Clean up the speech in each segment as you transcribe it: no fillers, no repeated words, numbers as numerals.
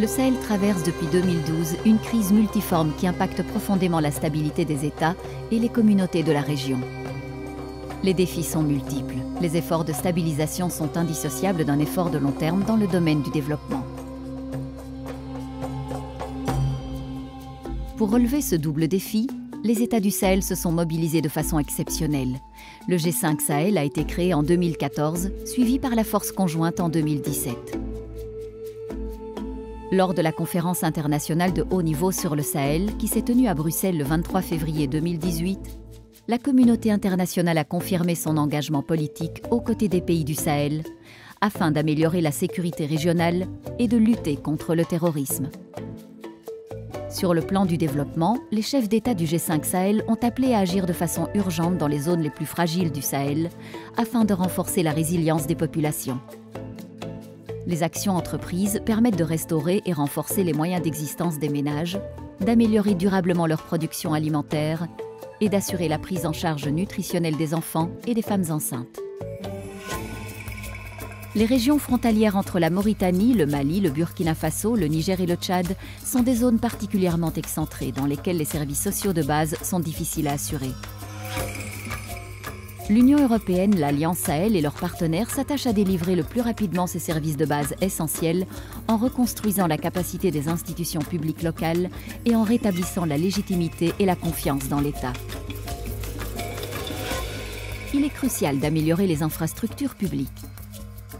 Le Sahel traverse depuis 2012 une crise multiforme qui impacte profondément la stabilité des États et les communautés de la région. Les défis sont multiples. Les efforts de stabilisation sont indissociables d'un effort de long terme dans le domaine du développement. Pour relever ce double défi, les États du Sahel se sont mobilisés de façon exceptionnelle. Le G5 Sahel a été créé en 2014, suivi par la Force conjointe en 2017. Lors de la conférence internationale de haut niveau sur le Sahel, qui s'est tenue à Bruxelles le 23 février 2018, la communauté internationale a confirmé son engagement politique aux côtés des pays du Sahel, afin d'améliorer la sécurité régionale et de lutter contre le terrorisme. Sur le plan du développement, les chefs d'État du G5 Sahel ont appelé à agir de façon urgente dans les zones les plus fragiles du Sahel, afin de renforcer la résilience des populations. Les actions entreprises permettent de restaurer et renforcer les moyens d'existence des ménages, d'améliorer durablement leur production alimentaire et d'assurer la prise en charge nutritionnelle des enfants et des femmes enceintes. Les régions frontalières entre la Mauritanie, le Mali, le Burkina Faso, le Niger et le Tchad sont des zones particulièrement excentrées dans lesquelles les services sociaux de base sont difficiles à assurer. L'Union européenne, l'Alliance Sahel et leurs partenaires s'attachent à délivrer le plus rapidement ces services de base essentiels en reconstruisant la capacité des institutions publiques locales et en rétablissant la légitimité et la confiance dans l'État. Il est crucial d'améliorer les infrastructures publiques.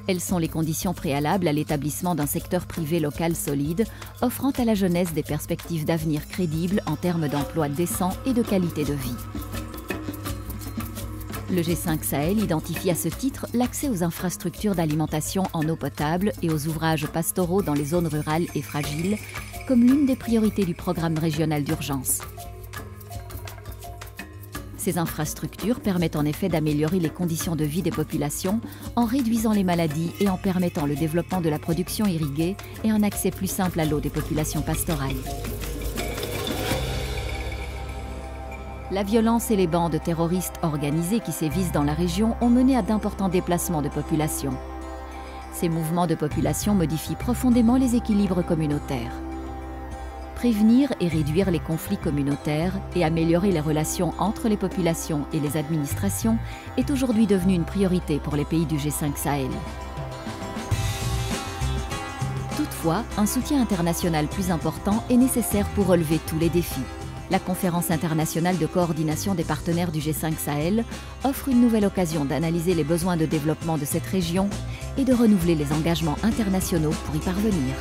Elles sont les conditions préalables à l'établissement d'un secteur privé local solide, offrant à la jeunesse des perspectives d'avenir crédibles en termes d'emplois décents et de qualité de vie. Le G5 Sahel identifie à ce titre l'accès aux infrastructures d'alimentation en eau potable et aux ouvrages pastoraux dans les zones rurales et fragiles comme l'une des priorités du programme régional d'urgence. Ces infrastructures permettent en effet d'améliorer les conditions de vie des populations en réduisant les maladies et en permettant le développement de la production irriguée et un accès plus simple à l'eau des populations pastorales. La violence et les bandes terroristes organisées qui sévissent dans la région ont mené à d'importants déplacements de population. Ces mouvements de population modifient profondément les équilibres communautaires. Prévenir et réduire les conflits communautaires et améliorer les relations entre les populations et les administrations est aujourd'hui devenu une priorité pour les pays du G5 Sahel. Toutefois, un soutien international plus important est nécessaire pour relever tous les défis. La conférence internationale de coordination des partenaires du G5 Sahel offre une nouvelle occasion d'analyser les besoins de développement de cette région et de renouveler les engagements internationaux pour y parvenir.